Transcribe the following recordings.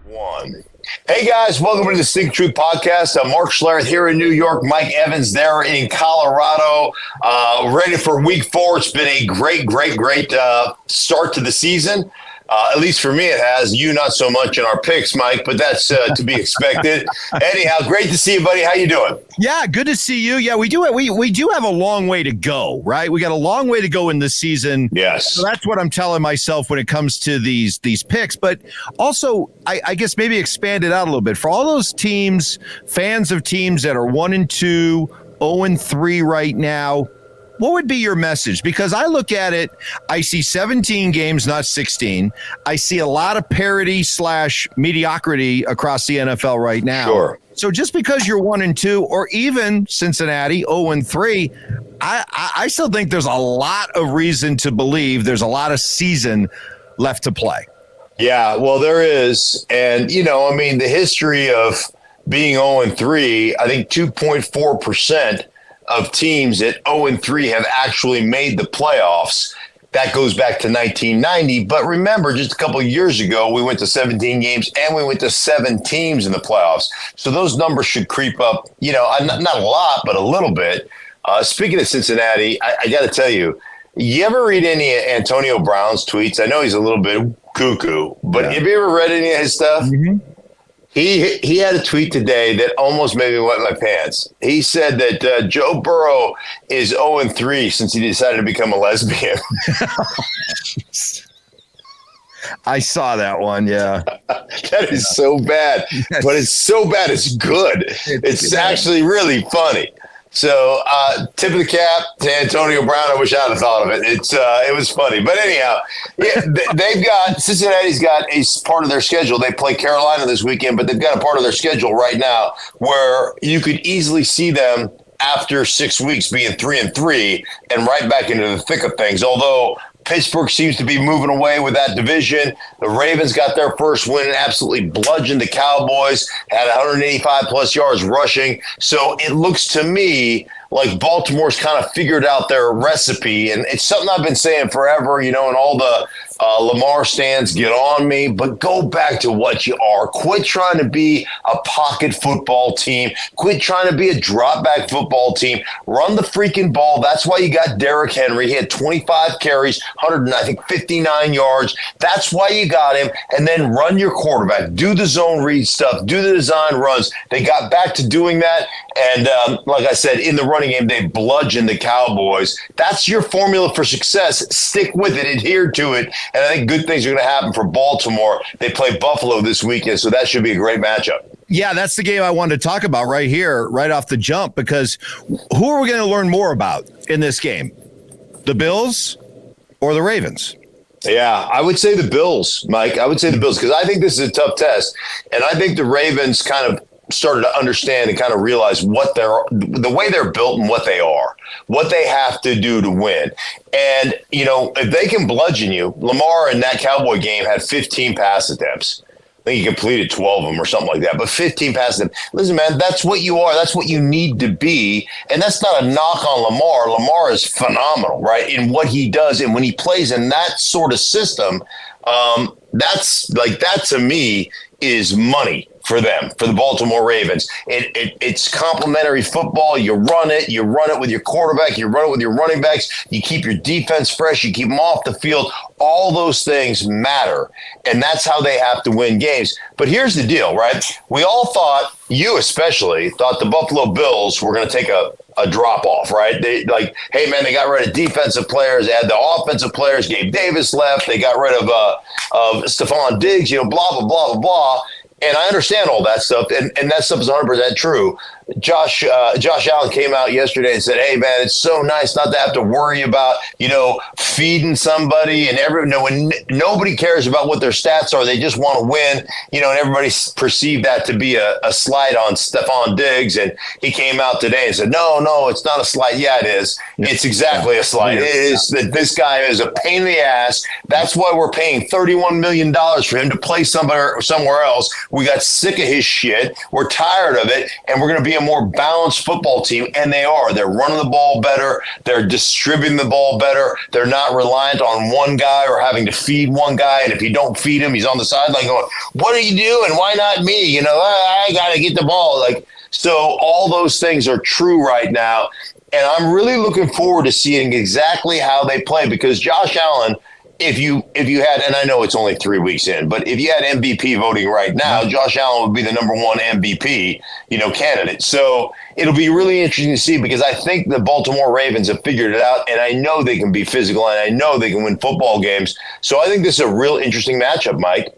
One. Hey guys, welcome to the Stinkin Truth podcast. I'm Mark Schlereth here in New York. Mike Evans there in Colorado. Ready for week 4. It's been a great start to the season. At least for me, it has. You not so much in our picks, Mike, but that's to be expected. Anyhow, great to see you, buddy. How you doing? Yeah, good to see you. Yeah, we do have a long way to go, right? We got a long way to go in this season. Yes. So that's what I'm telling myself when it comes to these picks. But also, I guess maybe expand it out a little bit. For all those teams, fans of teams that are 1-2, 0-3 right now, what would be your message? Because I look at it, I see 17 games, not 16. I see a lot of parity / mediocrity across the NFL right now. Sure. So just because you're 1-2, or even Cincinnati 0-3, I still think there's a lot of reason to believe there's a lot of season left to play. Yeah, well, there is. And, the history of being 0-3, I think 2.4% of teams at 0-3 have actually made the playoffs. That goes back to 1990. But remember, just a couple of years ago, we went to 17 games and we went to 7 teams in the playoffs. So those numbers should creep up, not a lot, but a little bit. Speaking of Cincinnati, I got to tell you, you ever read any of Antonio Brown's tweets? I know he's a little bit cuckoo, but Have you ever read any of his stuff? Mm-hmm. He had a tweet today that almost made me wet my pants. He said that Joe Burrow is 0-3 since he decided to become a lesbian. I saw that one, yeah. That is so bad. Yes. But it's so bad it's good. It's actually really funny. So, tip of the cap to Antonio Brown. I wish I'd have thought of it. It was funny. But anyhow, Cincinnati's got a part of their schedule. They play Carolina this weekend, but they've got a part of their schedule right now where you could easily see them after 6 weeks being 3-3 and right back into the thick of things. Although Pittsburgh seems to be moving away with that division. The Ravens got their first win and absolutely bludgeoned the Cowboys, had 185 plus yards rushing. So it looks to me like Baltimore's kind of figured out their recipe. And it's something I've been saying forever, and all the Lamar stands get on me, but go back to what you are. Quit trying to be a pocket football team. Quit trying to be a drop back football team. Run the freaking ball. That's why you got Derrick Henry. He had 25 carries, 59 yards. That's why you got him. And then run your quarterback. Do the zone read stuff. Do the design runs. They got back to doing that. And like I said, in the running game, they bludgeoned the Cowboys. That's your formula for success. Stick with it. Adhere to it. And I think good things are going to happen for Baltimore. They play Buffalo this weekend, so that should be a great matchup. Yeah, that's the game I wanted to talk about right here, right off the jump, because who are we going to learn more about in this game? The Bills or the Ravens? Yeah, I would say the Bills, Mike. I would say the Bills because I think this is a tough test. And I think the Ravens kind of started to understand and kind of realize the way they're built and what they are, what they have to do to win. And, if they can bludgeon you, Lamar in that Cowboy game had 15 pass attempts. I think he completed 12 of them or something like that, but 15 pass attempts. Listen, man, that's what you are. That's what you need to be. And that's not a knock on Lamar. Lamar is phenomenal, right, in what he does. And when he plays in that sort of system, that to me is money for them, for the Baltimore Ravens. It's complementary football. You run it with your quarterback, you run it with your running backs, you keep your defense fresh, you keep them off the field. All those things matter, and that's how they have to win games. But here's the deal, right? We all thought, you especially, thought the Buffalo Bills were going to take a drop off, right? They hey man, they got rid of defensive players, they had the offensive players, Gabe Davis left, they got rid of Stephon Diggs, blah, blah, blah, blah, blah. And I understand all that stuff, and that stuff is 100% true. Josh Allen came out yesterday and said, hey, man, it's so nice not to have to worry about, feeding somebody. And when nobody cares about what their stats are, they just want to win, and everybody perceived that to be a slight on Stephon Diggs. And he came out today and said, no, it's not a slight. Yeah, it is. It's exactly a slight. It is that this guy is a pain in the ass. That's why we're paying $31 million for him to play somewhere else We got sick of his shit. We're tired of it, and we're going to be a more balanced football team. And they are. They're running the ball better. They're distributing the ball better. They're not reliant on one guy or having to feed one guy. And if you don't feed him, he's on the sideline going, "What are you doing? Why not me? You know, I got to get the ball." Like, so all those things are true right now. And I'm really looking forward to seeing exactly how they play, because Josh Allen, if you had, and I know it's only 3 weeks in, but if you had MVP voting right now, Josh Allen would be the number one MVP, candidate. So it'll be really interesting to see, because I think the Baltimore Ravens have figured it out, and I know they can be physical, and I know they can win football games. So I think this is a real interesting matchup, Mike.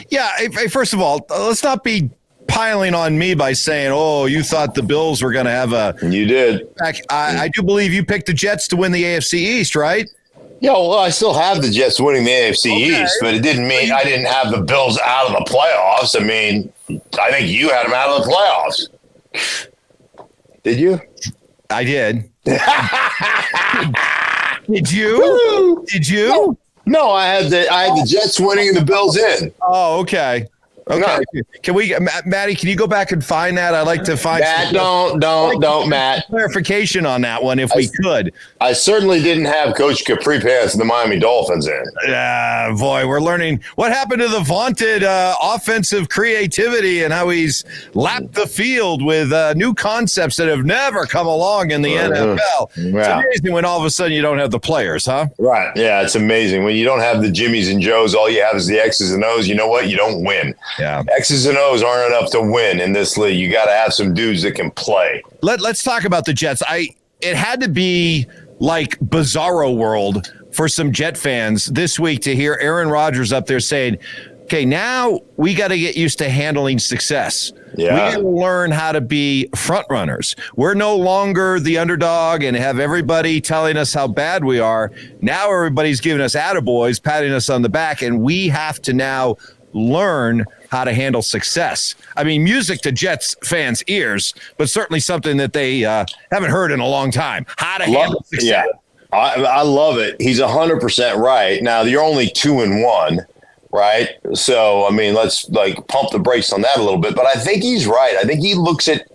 Yeah. First of all, let's not be piling on me by saying, "Oh, you thought the Bills were going to have a." You did. I do believe you picked the Jets to win the AFC East, right? Yeah, well, I still have the Jets winning the AFC East, but it didn't mean I didn't have the Bills out of the playoffs. I mean, I think you had them out of the playoffs. Did you? I did. Did you? Did you? No, I had the Jets winning and the Bills in. Oh, okay. Okay. No. Can we, Matty? Can you go back and find that? I'd like to find. Matt, don't, Matt. Clarification on that one, if we could. I certainly didn't have Coach Capri Pants and the Miami Dolphins in. Yeah, boy, we're learning what happened to the vaunted offensive creativity and how he's lapped the field with new concepts that have never come along in the NFL. Yeah. It's amazing when all of a sudden you don't have the players, huh? Right. Yeah, it's amazing when you don't have the Jimmies and Joes. All you have is the X's and O's. You know what? You don't win. Yeah. X's and O's aren't enough to win in this league. You got to have some dudes that can play. Let's talk about the Jets. It had to be like bizarro world for some Jet fans this week to hear Aaron Rodgers up there saying, "Okay, now we got to get used to handling success. Yeah. We got to learn how to be front runners. We're no longer the underdog and have everybody telling us how bad we are. Now everybody's giving us attaboys, patting us on the back, and we have to now learn how to handle success." I mean, music to Jets fans' ears, but certainly something that they haven't heard in a long time. How to handle success. Yeah, I love it. He's 100% right. Now, you're only 2-1, right? So, I mean, let's pump the brakes on that a little bit. But I think he's right. I think he looks at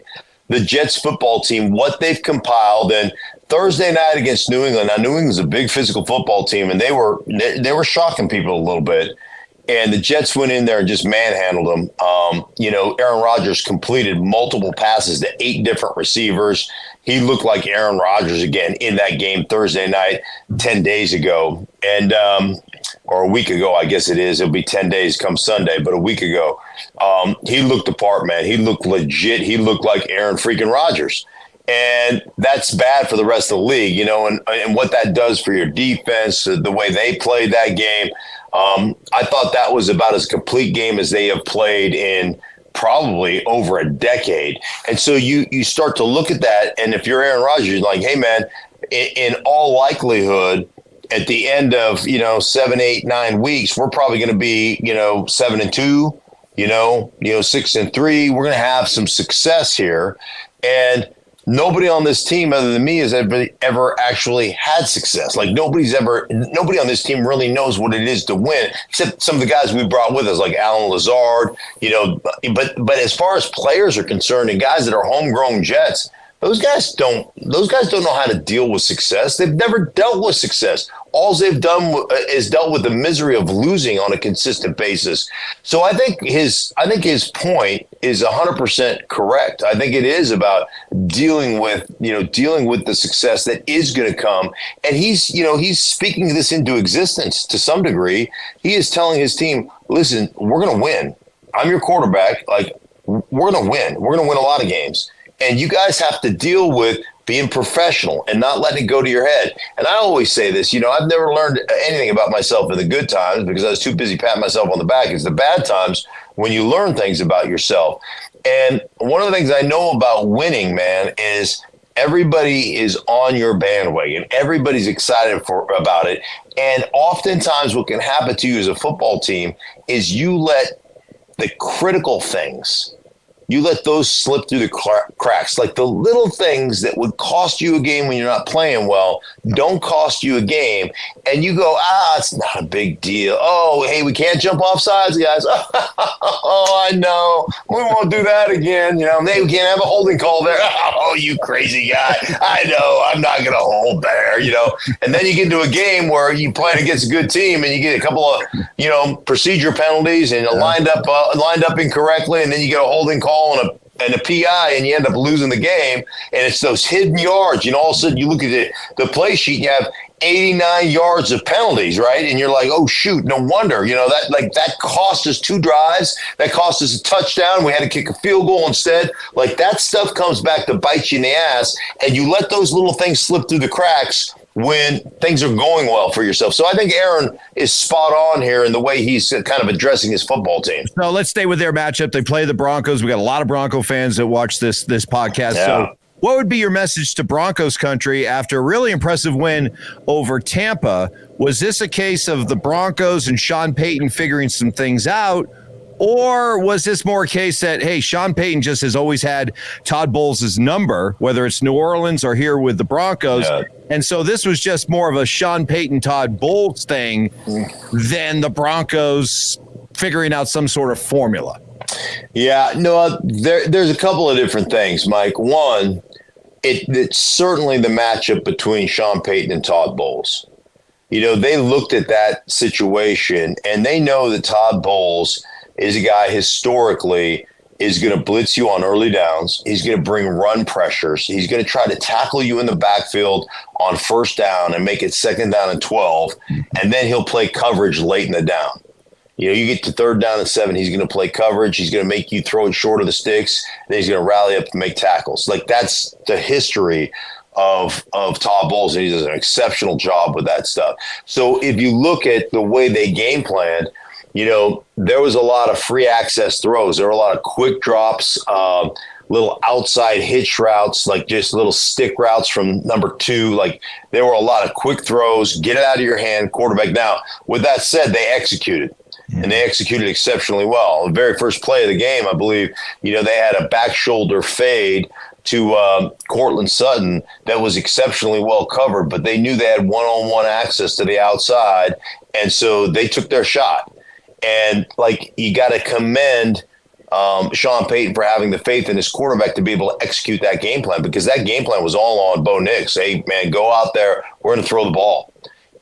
the Jets football team, what they've compiled, and Thursday night against New England. Now, New England's a big physical football team, and they were shocking people a little bit. And the Jets went in there and just manhandled them. Aaron Rodgers completed multiple passes to 8 different receivers. He looked like Aaron Rodgers again in that game Thursday night 10 days ago. And or a week ago, I guess it is. It'll be 10 days come Sunday, but a week ago. He looked the part, man. He looked legit. He looked like Aaron freaking Rodgers. And that's bad for the rest of the league, and what that does for your defense, the way they played that game. I thought that was about as complete game as they have played in probably over a decade. And so you start to look at that, and if you're Aaron Rodgers, you're like, hey, man, in all likelihood, at the end of 7, 8, 9 weeks, we're probably going to be 7-2, 6-3. We're going to have some success here, and nobody on this team other than me has ever actually had success. Like nobody on this team really knows what it is to win, except some of the guys we brought with us, like Alan Lazard, but as far as players are concerned and guys that are homegrown Jets, those guys don't know how to deal with success. They've never dealt with success. All they've done is dealt with the misery of losing on a consistent basis. So I think his point is 100% correct. I think it is about dealing with the success that is going to come. And he's speaking this into existence to some degree. He is telling his team, listen, we're going to win. I'm your quarterback. Like, we're going to win. We're going to win a lot of games. And you guys have to deal with being professional and not letting it go to your head. And I always say this, I've never learned anything about myself in the good times because I was too busy patting myself on the back. It's the bad times when you learn things about yourself. And one of the things I know about winning, man, is everybody is on your bandwagon. Everybody's excited about it. And oftentimes what can happen to you as a football team is you let the critical things you let those slip through the cracks. Like the little things that would cost you a game when you're not playing well don't cost you a game. And you go, it's not a big deal. Oh, hey, we can't jump off sides, guys. Oh, I know. We won't do that again. Maybe we can't have a holding call there. Oh, you crazy guy. I know. I'm not going to hold there, And then you get into a game where you play against a good team and you get a couple of, procedure penalties and lined up incorrectly, and then you get a holding call and a PI, and you end up losing the game. And it's those hidden yards. All of a sudden you look at the play sheet and you have 89 yards of penalties, right? And you're like, oh, shoot, no wonder. That cost us 2 drives. That cost us a touchdown. We had to kick a field goal instead. Like, that stuff comes back to bite you in the ass, and you let those little things slip through the cracks when things are going well for yourself. So I think Aaron is spot on here in the way he's kind of addressing his football team. So let's stay with their matchup. They play the Broncos. We got a lot of Bronco fans that watch this podcast. Yeah. So what would be your message to Broncos country after a really impressive win over Tampa? Was this a case of the Broncos and Sean Payton figuring some things out? Or was this more a case that, hey, Sean Payton just has always had Todd Bowles' number, whether it's New Orleans or here with the Broncos. Yeah. And so this was just more of a Sean Payton, Todd Bowles thing than the Broncos figuring out some sort of formula. Yeah, no, there's a couple of different things, Mike. One, it's certainly the matchup between Sean Payton and Todd Bowles. They looked at that situation and they know that Todd Bowles is a guy historically is going to blitz you on early downs. He's going to bring run pressures. He's going to try to tackle you in the backfield on first down and make it 2nd down and 12. And then he'll play coverage late in the down. You get to 3rd down and 7. He's going to play coverage. He's going to make you throw it short of the sticks. Then he's going to rally up and make tackles. Like, that's the history of Todd Bowles, and he does an exceptional job with that stuff. So if you look at the way they game planned, there was a lot of free access throws. There were a lot of quick drops, little outside hitch routes, like just little stick routes from number 2. Like, there were a lot of quick throws, get it out of your hand, quarterback. Now, with that said, they executed. And they executed exceptionally well. The very first play of the game, I believe, they had a back shoulder fade to Cortland Sutton that was exceptionally well covered, but they knew they had one-on-one access to the outside, and so they took their shot. And, you got to commend Sean Payton for having the faith in his quarterback to be able to execute that game plan, because that game plan was all on Bo Nix. Hey, man, go out there. We're going to throw the ball.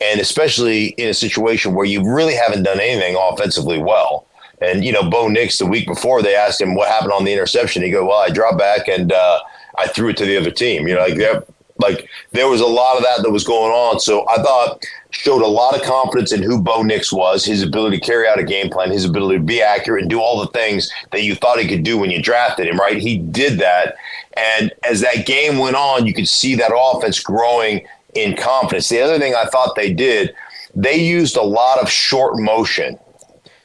And especially in a situation where you really haven't done anything offensively well. And, Bo Nix, the week before, they asked him what happened on the interception. He goes, well, I dropped back and I threw it to the other team. There was a lot of that was going on. So I thought showed a lot of confidence in who Bo Nix was, his ability to carry out a game plan, his ability to be accurate and do all the things that you thought he could do when you drafted him, right? He did that. And as that game went on, you could see that offense growing in confidence. The other thing I thought they did, they used a lot of short motion.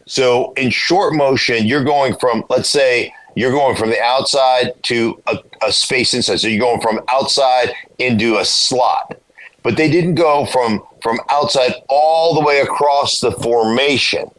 So in short motion, you're going from, let's say, you're going from the outside to a space inside. So you're going from outside into a slot. But they didn't go from outside all the way across the formation.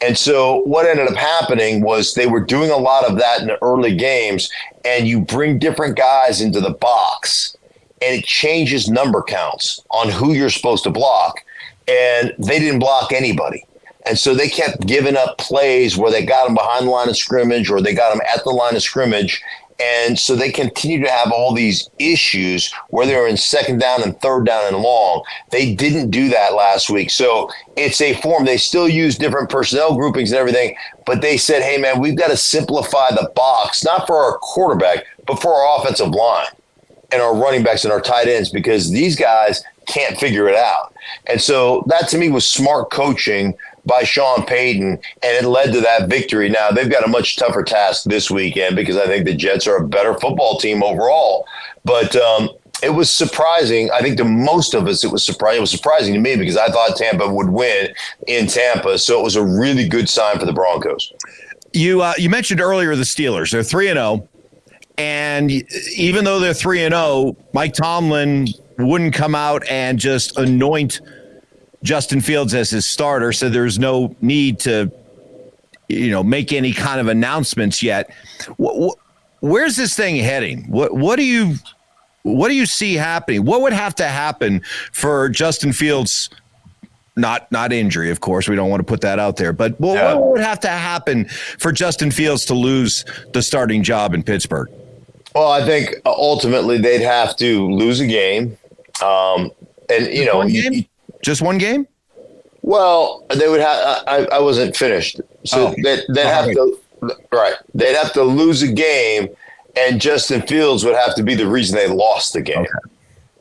And so what ended up happening was they were doing a lot of that in the early games, and you bring different guys into the box, and it changes number counts on who you're supposed to block. And they didn't block anybody. And so they kept giving up plays where they got them behind the line of scrimmage or they got them at the line of scrimmage. And so they continue to have all these issues where they're in 2nd down and 3rd down and long. They didn't do that last week. So it's a form. They still use different personnel groupings and everything, but they said, hey, man, we've got to simplify the box, not for our quarterback, but for our offensive line and our running backs and our tight ends, because these guys can't figure it out. And so that to me was smart coaching by Sean Payton, and it led to that victory. Now, they've got a much tougher task this weekend because I think the Jets are a better football team overall. But it was surprising. I think to most of us, it was surprising. It was surprising to me because I thought Tampa would win in Tampa. So it was a really good sign for the Broncos. You mentioned earlier the Steelers. They're 3-0. And even though they're 3-0, Mike Tomlin wouldn't come out and just anoint Justin Fields as his starter, so there's no need to, make any kind of announcements yet. where's this thing heading? What do you see happening? What would have to happen for Justin Fields? Not injury, of course. We don't want to put that out there. But what would have to happen for Justin Fields to lose the starting job in Pittsburgh? Well, I think ultimately they'd have to lose a game. Just one game? Well, they would have. I wasn't finished. So they'd have to. Right. They'd have to lose a game, and Justin Fields would have to be the reason they lost the game. Okay.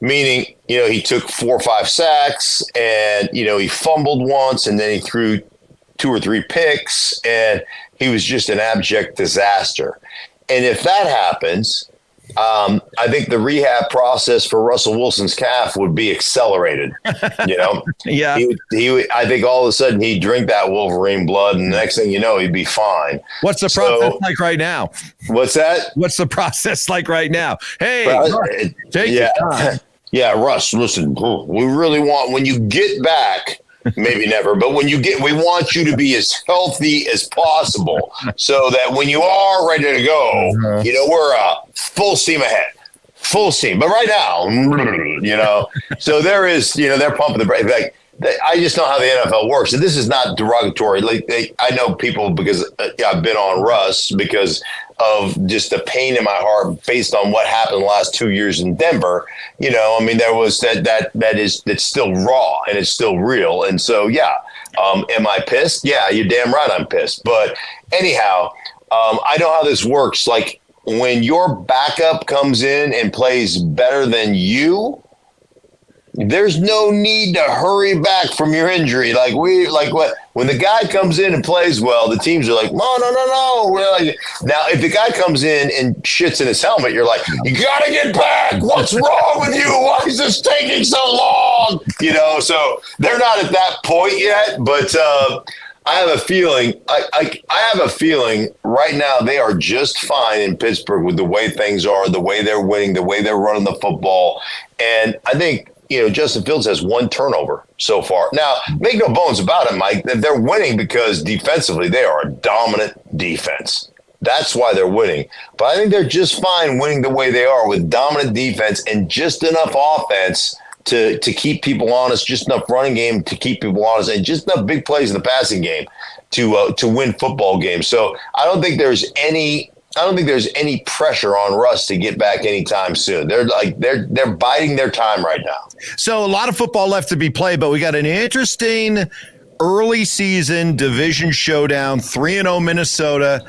Meaning, he took 4 or 5 sacks, and, he fumbled once, and then he threw 2 or 3 picks, and he was just an abject disaster. And if that happens, I think the rehab process for Russell Wilson's calf would be accelerated. Yeah. He would, I think all of a sudden he'd drink that Wolverine blood, and the next thing you know, he'd be fine. What's the process like right now? What's that? What's the process like right now? Hey, take your time. Yeah, Russ, listen, we really want, when you get back, maybe never, but we want you to be as healthy as possible so that when you are ready to go, we're full steam ahead. Full steam. But right now, so there is, they're pumping the brakes. Like, I just know how the NFL works. And this is not derogatory. I know people because I've been on Russ because of just the pain in my heart based on what happened the last 2 years in Denver. There was that's still raw and it's still real. And so, am I pissed? Yeah, you're damn right I'm pissed. But anyhow, I know how this works. Like when your backup comes in and plays better than you, there's no need to hurry back from your injury. When the guy comes in and plays well, the teams are like, no. We're like, now, if the guy comes in and shits in his helmet, you're like, you got to get back. What's wrong with you? Why is this taking so long? So they're not at that point yet, but I have a feeling. I have a feeling right now they are just fine in Pittsburgh with the way things are, the way they're winning, the way they're running the football, and I think. Justin Fields has 1 turnover so far. Now, make no bones about it, Mike. They're winning because defensively they are a dominant defense. That's why they're winning. But I think they're just fine winning the way they are with dominant defense and just enough offense to keep people honest, just enough running game to keep people honest, and just enough big plays in the passing game to win football games. So I don't think there's any pressure on Russ to get back anytime soon. They're biding their time right now. So a lot of football left to be played, but we got an interesting early season division showdown. 3-0 Minnesota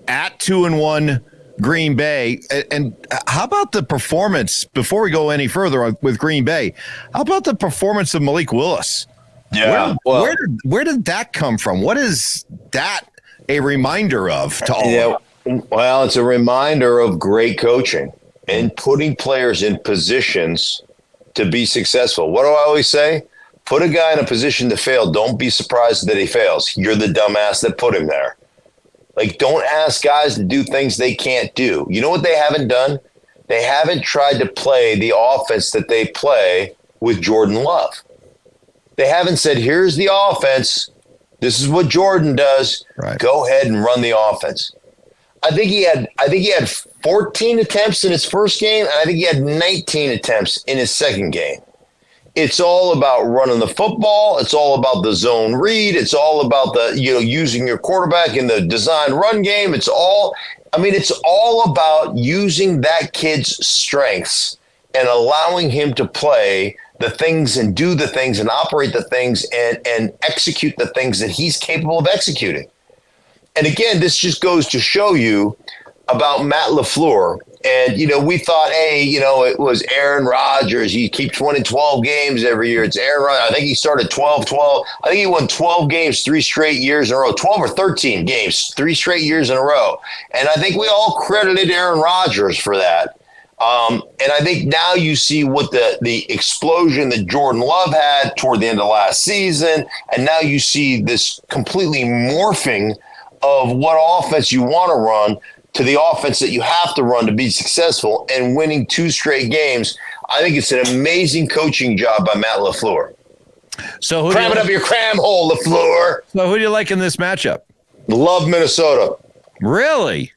at 2-1 Green Bay. And how about the performance before we go any further with Green Bay? How about the performance of Malik Willis? Yeah. Where did that come from? What is that a reminder of to all? Well, it's a reminder of great coaching and putting players in positions to be successful. What do I always say? Put a guy in a position to fail. Don't be surprised that he fails. You're the dumbass that put him there. Don't ask guys to do things they can't do. You know what they haven't done? They haven't tried to play the offense that they play with Jordan Love. They haven't said, here's the offense. This is what Jordan does. Right. Go ahead and run the offense. I think he had 14 attempts in his first game, and I think he had 19 attempts in his second game. It's all about running the football. It's all about the zone read. It's all about using your quarterback in the design run game. It's all about using that kid's strengths and allowing him to play the things and do the things and operate the things and execute the things that he's capable of executing. And again, this just goes to show you about Matt LaFleur. And, we thought, hey, it was Aaron Rodgers. He keeps winning 12 games every year. It's Aaron Rodgers. I think he started 12-12. I think he won 12 games 3 straight years in a row, 12 or 13 games, 3 straight years in a row. And I think we all credited Aaron Rodgers for that. And I think now you see what the explosion that Jordan Love had toward the end of last season. And now you see this completely morphing of what offense you want to run to the offense that you have to run to be successful, and winning 2 straight games. I think it's an amazing coaching job by Matt LaFleur. So cram it up your cram hole, LaFleur. So who do you like in this matchup? Love Minnesota. Really?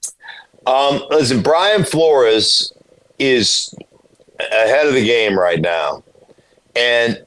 Listen, Brian Flores is ahead of the game right now, and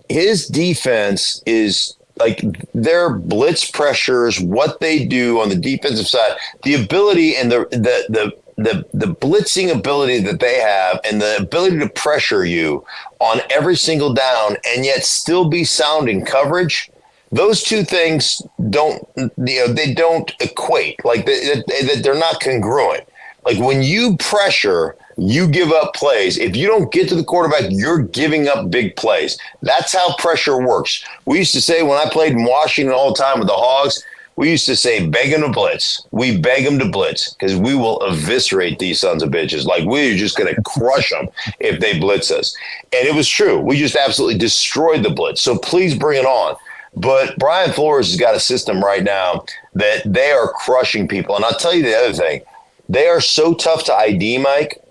his defense is like their blitz pressures, what they do on the defensive side, the ability and the blitzing ability that they have, and the ability to pressure you on every single down, and yet still be sound in coverage. Those two things they don't equate. Like they're not congruent. Like when you pressure, you give up plays. If you don't get to the quarterback, you're giving up big plays. That's how pressure works. We used to say when I played in Washington all the time with the Hogs, we used to say, beg them to blitz. We beg them to blitz because we will eviscerate these sons of bitches. Like we're just going to crush them if they blitz us. And it was true. We just absolutely destroyed the blitz. So please bring it on. But Brian Flores has got a system right now that they are crushing people. And I'll tell you the other thing. They are so tough to ID, Mike.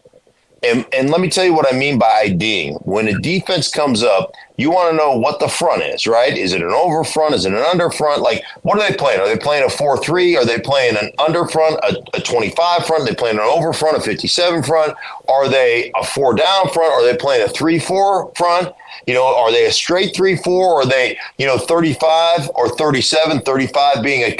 And let me tell you what I mean by IDing. When a defense comes up, you want to know what the front is, right? Is it an over front? Is it an under front? Like, what are they playing? Are they playing a 4-3? Are they playing an under front, a 25 front? Are they playing an over front, a 57 front? Are they a 4 down front? Are they playing a 3-4 front? Are they a straight 3-4? Or are they, 35 or 37, 35 being a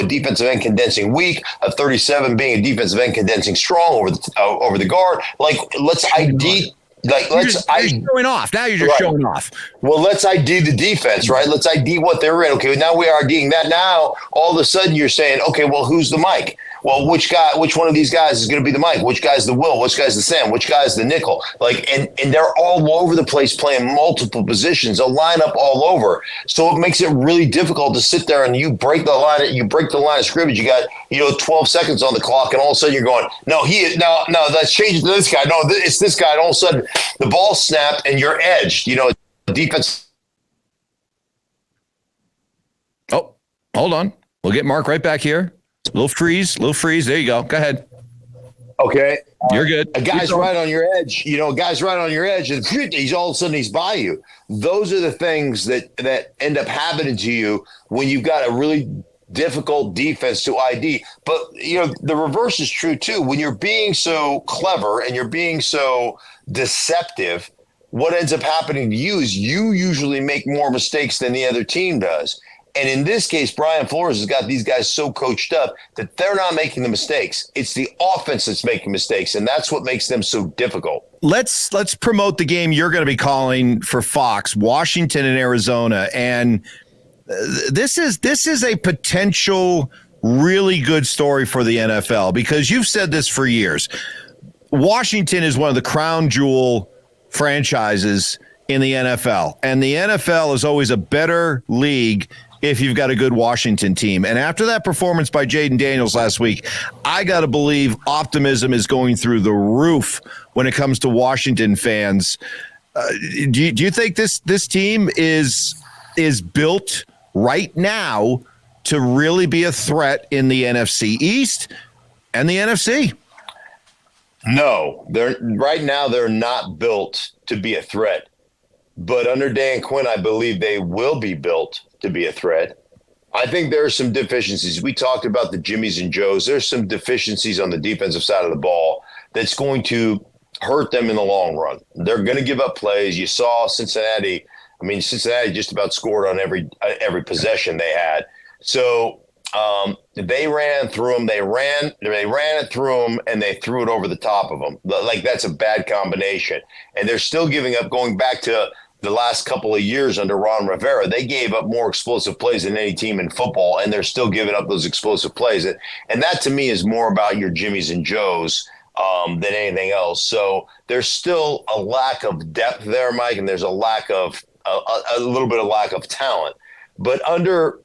defensive end condensing weak, a 37 being a defensive end condensing strong over the guard? Like, let's ID. Like, you're showing off. Now you're just showing off. Well, let's ID the defense, right? Let's ID what they're in. Okay, now we are IDing that. Now, all of a sudden, you're saying, okay, well, who's the Mike? Well, which one of these guys is going to be the Mike? Which guy's the Will? Which guy's the Sam? Which guy's the nickel? Like, and they're all over the place playing multiple positions. They'll line up all over. So it makes it really difficult to sit there and you break the line of scrimmage. You got, 12 seconds on the clock, and all of a sudden you're going, no, let's change it to this guy. No, it's this guy. And all of a sudden the ball snapped and you're edged. Defense. Oh, hold on. We'll get Mark right back here. Little freeze. There you go. Go ahead. Okay. You're good. A guy's right on your edge. And he's all of a sudden he's by you. Those are the things that end up happening to you when you've got a really difficult defense to ID. But, the reverse is true too. When you're being so clever and you're being so deceptive, what ends up happening to you is you usually make more mistakes than the other team does. And in this case, Brian Flores has got these guys so coached up that they're not making the mistakes. It's the offense that's making mistakes, and that's what makes them so difficult. Let's promote the game you're going to be calling for Fox, Washington and Arizona. And this is a potential really good story for the NFL because you've said this for years. Washington is one of the crown jewel franchises in the NFL, and the NFL is always a better league if you've got a good Washington team. And after that performance by Jaden Daniels last week, I got to believe optimism is going through the roof when it comes to Washington fans. Do you think this team is built right now to really be a threat in the NFC East and the NFC? No, they're not built to be a threat. But under Dan Quinn, I believe they will be built to be a threat. I think there are some deficiencies. We talked about the Jimmies and Joes. There's some deficiencies on the defensive side of the ball that's going to hurt them in the long run. They're going to give up plays. You saw Cincinnati. I mean, Cincinnati just about scored on every possession they had. So they ran through them. They ran it through them, and they threw it over the top of them. Like, that's a bad combination. And they're still giving up, going back to the last couple of years under Ron Rivera. They gave up more explosive plays than any team in football, and they're still giving up those explosive plays. And that, to me, is more about your Jimmies and Joes than anything else. So there's still a lack of depth there, Mike, and there's a little bit of lack of talent. But under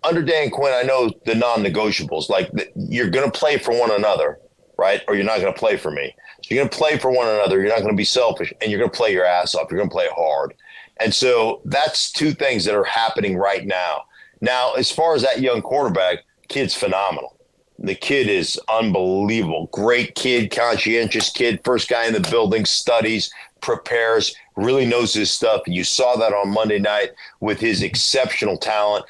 Dan Quinn, I know the non-negotiables. Like, you're going to play for one another, right? Or you're not going to play for me. So you're going to play for one another. You're not going to be selfish, and you're going to play your ass off. You're going to play hard. And so that's two things that are happening right now. Now, as far as that young quarterback, kid's phenomenal. The kid is unbelievable. Great kid, conscientious kid, first guy in the building, studies, prepares, really knows his stuff. And you saw that on Monday night with his exceptional talent.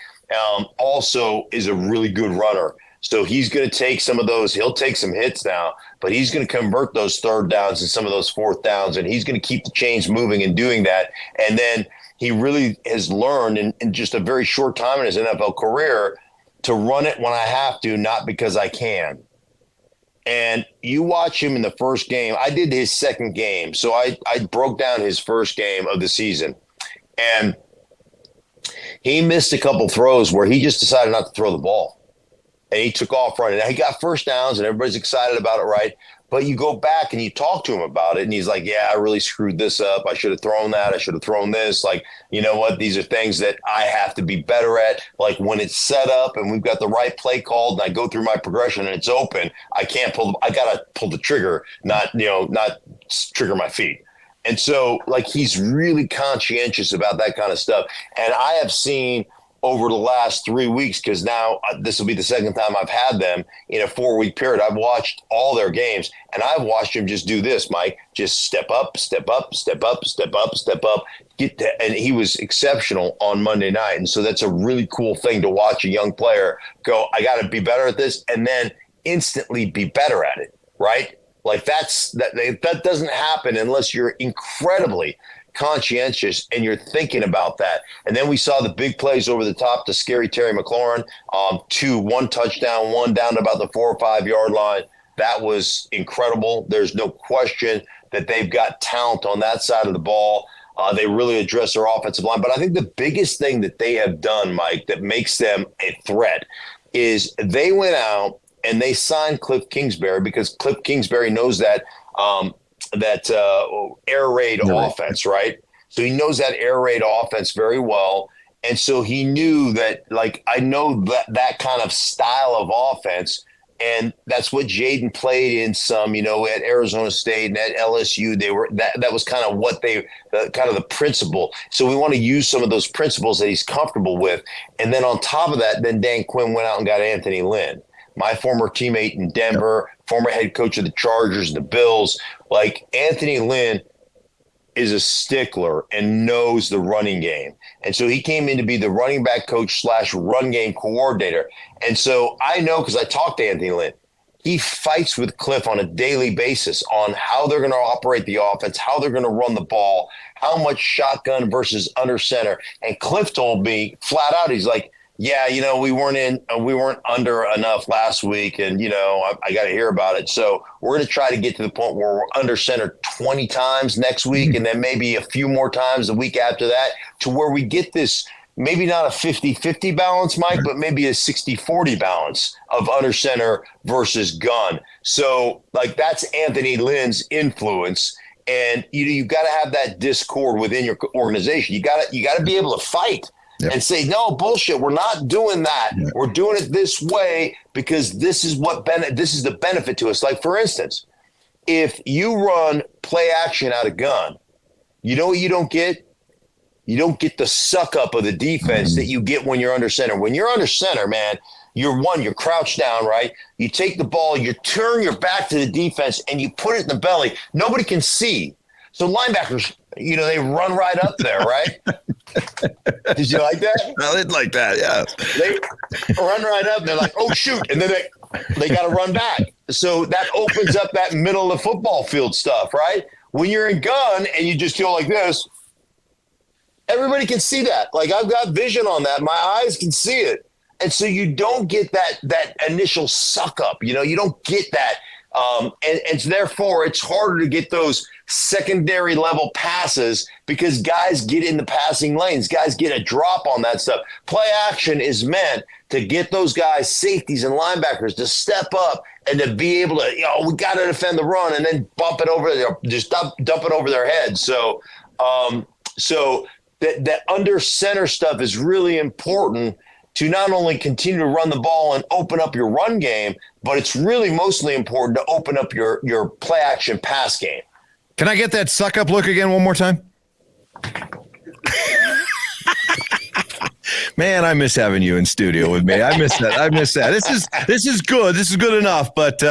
Also is a really good runner. So he's going to take some of those. He'll take some hits now, but he's going to convert those third downs and some of those fourth downs, and he's going to keep the chains moving and doing that. And then he really has learned in just a very short time in his NFL career to run it when I have to, not because I can. And you watch him in the first game. I did his second game, so I broke down his first game of the season. And he missed a couple throws where he just decided not to throw the ball. And he took off running. Now, he got first downs, and everybody's excited about it, right? But you go back and you talk to him about it, and he's like, yeah, I really screwed this up. I should have thrown that. I should have thrown this. Like, you know what? These are things that I have to be better at. Like, when it's set up and we've got the right play called and I go through my progression and it's open, I got to pull the trigger, not trigger my feet. And so, like, he's really conscientious about that kind of stuff. And I have seen over the last 3 weeks, because now this will be the second time I've had them in a 4-week period. I've watched all their games, and I've watched him just do this, Mike. Just step up, step up, step up, step up, step up. And he was exceptional on Monday night. And so that's a really cool thing to watch a young player go, I got to be better at this, and then instantly be better at it, right? Like that doesn't happen unless you're incredibly conscientious and you're thinking about that. And then we saw the big plays over the top to scary Terry McLaurin, 1 touchdown, 1 down to about the 4 or 5 yard line. That was incredible. There's no question that they've got talent on that side of the ball. They really address their offensive line. But I think the biggest thing that they have done, Mike, that makes them a threat is they went out and they signed Cliff Kingsbury, because Cliff Kingsbury knows that air raid offense, right? So he knows that air raid offense very well. And so he knew that, like, I know that kind of style of offense, and that's what Jaden played in some, at Arizona State and at LSU. That was kind of what kind of the principle. So we want to use some of those principles that he's comfortable with. And then on top of that, then Dan Quinn went out and got Anthony Lynn, my former teammate in Denver, former head coach of the Chargers and the Bills. Like, Anthony Lynn is a stickler and knows the running game. And so he came in to be the running back coach / run game coordinator. And so I know, because I talked to Anthony Lynn, he fights with Cliff on a daily basis on how they're going to operate the offense, how they're going to run the ball, how much shotgun versus under center. And Cliff told me flat out, he's like, yeah, we weren't under enough last week, and I got to hear about it. So we're going to try to get to the point where we're under center 20 times next week, and then maybe a few more times the week after that, to where we get this, maybe not a 50-50 balance, Mike, but maybe a 60-40 balance of under center versus gun. So, like, that's Anthony Lynn's influence. And you've got to have that discord within your organization. You got to be able to fight. Yep. And say, no, bullshit, we're not doing that. Yep. We're doing it this way because this is this is the benefit to us. Like, for instance, if you run play action out of gun, you know what you don't get? You don't get the suck up of the defense that you get when you're under center. When you're under center, man, you're crouched down, right? You take the ball, you turn your back to the defense, and you put it in the belly. Nobody can see. So linebackers, they run right up there, right? Did you like that? I did like that, yeah. They run right up, and they're like, oh, shoot. And then they got to run back. So that opens up that middle of the football field stuff, right? When you're in gun and you just go like this, everybody can see that. Like, I've got vision on that. My eyes can see it. And so you don't get that initial suck up. You don't get that. And therefore, it's harder to get those secondary level passes because guys get in the passing lanes. Guys get a drop on that stuff. Play action is meant to get those guys, safeties and linebackers, to step up and to be able to, we got to defend the run and then bump it over there, just dump it over their heads. So that under center stuff is really important to not only continue to run the ball and open up your run game, but it's really mostly important to open up your play action pass game. Can I get that suck up look again one more time? Man, I miss having you in studio with me. I miss that. This is good. This is good enough, but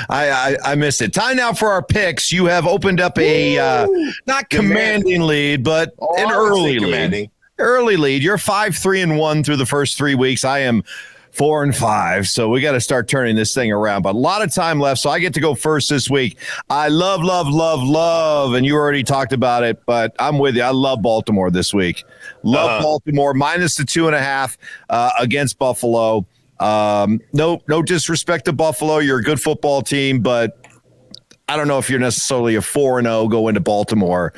I miss it. Time now for our picks. You have opened up a not commanding lead, but an early lead. Early lead. You're 5-3-1 through the first 3 weeks. I am 4-5. So we got to start turning this thing around. But a lot of time left, so I get to go first this week. I love, and you already talked about it, but I'm with you. I love Baltimore this week. Love Baltimore minus the 2.5 against Buffalo. No disrespect to Buffalo. You're a good football team, but I don't know if you're necessarily a 4-0 go into Baltimore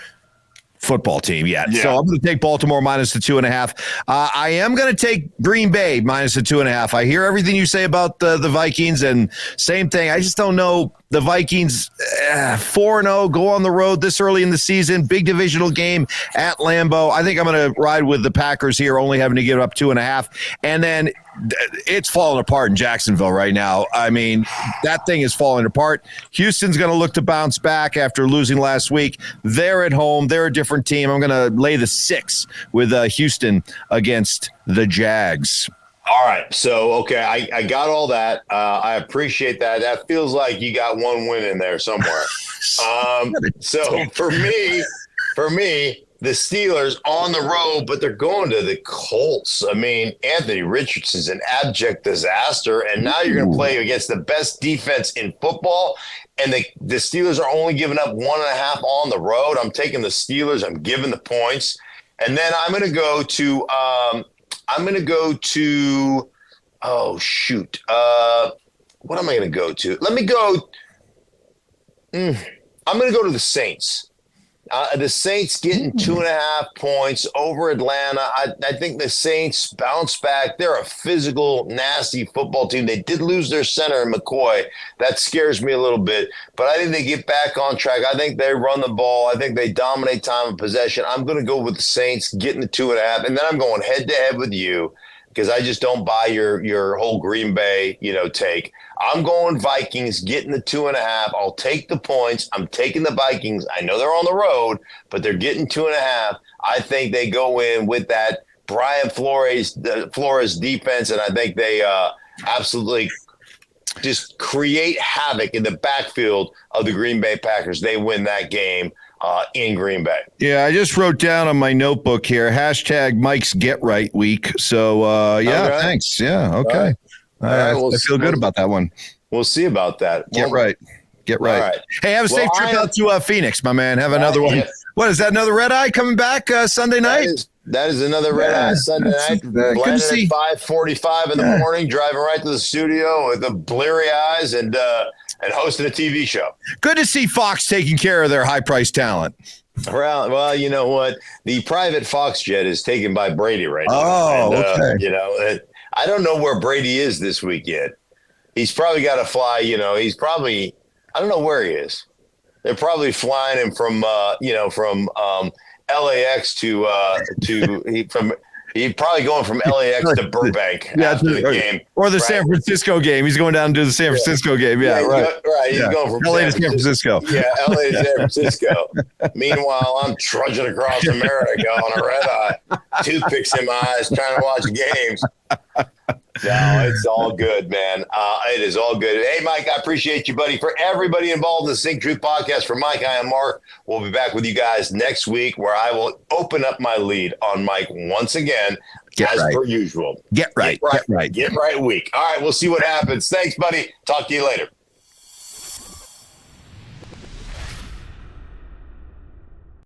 football team yet. Yeah. So I'm going to take Baltimore minus the 2.5. I am going to take Green Bay minus the 2.5. I hear everything you say about the Vikings, and same thing. I just don't know. The Vikings 4-0 go on the road this early in the season. Big divisional game at Lambeau. I think I'm going to ride with the Packers here, only having to give up 2.5. And then it's falling apart in Jacksonville right now. I mean, that thing is falling apart. Houston's going to look to bounce back after losing last week. They're at home. They're a different team. I'm going to lay the 6 with Houston against the Jags. All right. So, okay, I got all that. I appreciate that. That feels like you got one win in there somewhere. So for me, the Steelers on the road, but they're going to the Colts. I mean, Anthony Richardson's an abject disaster, and now you're going to play against the best defense in football, and the Steelers are only giving up 1.5 on the road. I'm taking the Steelers. I'm giving the points. And then I'm going to go to oh, shoot. What am I going to go to? I'm going to go to the Saints. The Saints getting 2.5 points over Atlanta. I think the Saints bounce back. They're a physical, nasty football team. They did lose their center in McCoy. That scares me a little bit. But I think they get back on track. I think they run the ball. I think they dominate time of possession. I'm going to go with the Saints getting the 2.5. And then I'm going head-to-head with you because I just don't buy your whole Green Bay, take. I'm going Vikings, getting the 2.5. I'll take the points. I'm taking the Vikings. I know they're on the road, but they're getting 2.5. I think they go in with that Brian Flores defense, and I think they absolutely just create havoc in the backfield of the Green Bay Packers. They win that game in Green Bay. Yeah, I just wrote down on my notebook here, #, Mike's Get Right Week. So, right. Thanks. Yeah, okay. All right. I feel good about that one. We'll see about that. Get right. All right. Hey, have a safe trip out to Phoenix, my man. Have another one. Yeah. What is that? Another red eye coming back Sunday night? That is another red eye Sunday night. Good to see. 5:45 in the morning, driving right to the studio with the bleary eyes and hosting a TV show. Good to see Fox taking care of their high-priced talent. Well, you know what? The private Fox jet is taken by Brady right now. Oh, okay. I don't know where Brady is this week yet. He's probably got to fly. I don't know where he is. They're probably flying him from LAX he's probably going from LAX to Burbank after the game. Or the San Francisco game. He's going down to do the San Francisco game. Yeah, right. He's going from LA to San Francisco. Yeah, LA to San Francisco. Meanwhile, I'm trudging across America on a red eye, toothpicks in my eyes, trying to watch games. No, it's all good, man. It is all good. Hey, Mike, I appreciate you, buddy. For everybody involved in the Sink Truth podcast, for Mike, I am Mark. We'll be back with you guys next week where I will open up my lead on Mike once again, per usual. Get right week. All right, we'll see what happens. Thanks, buddy. Talk to you later.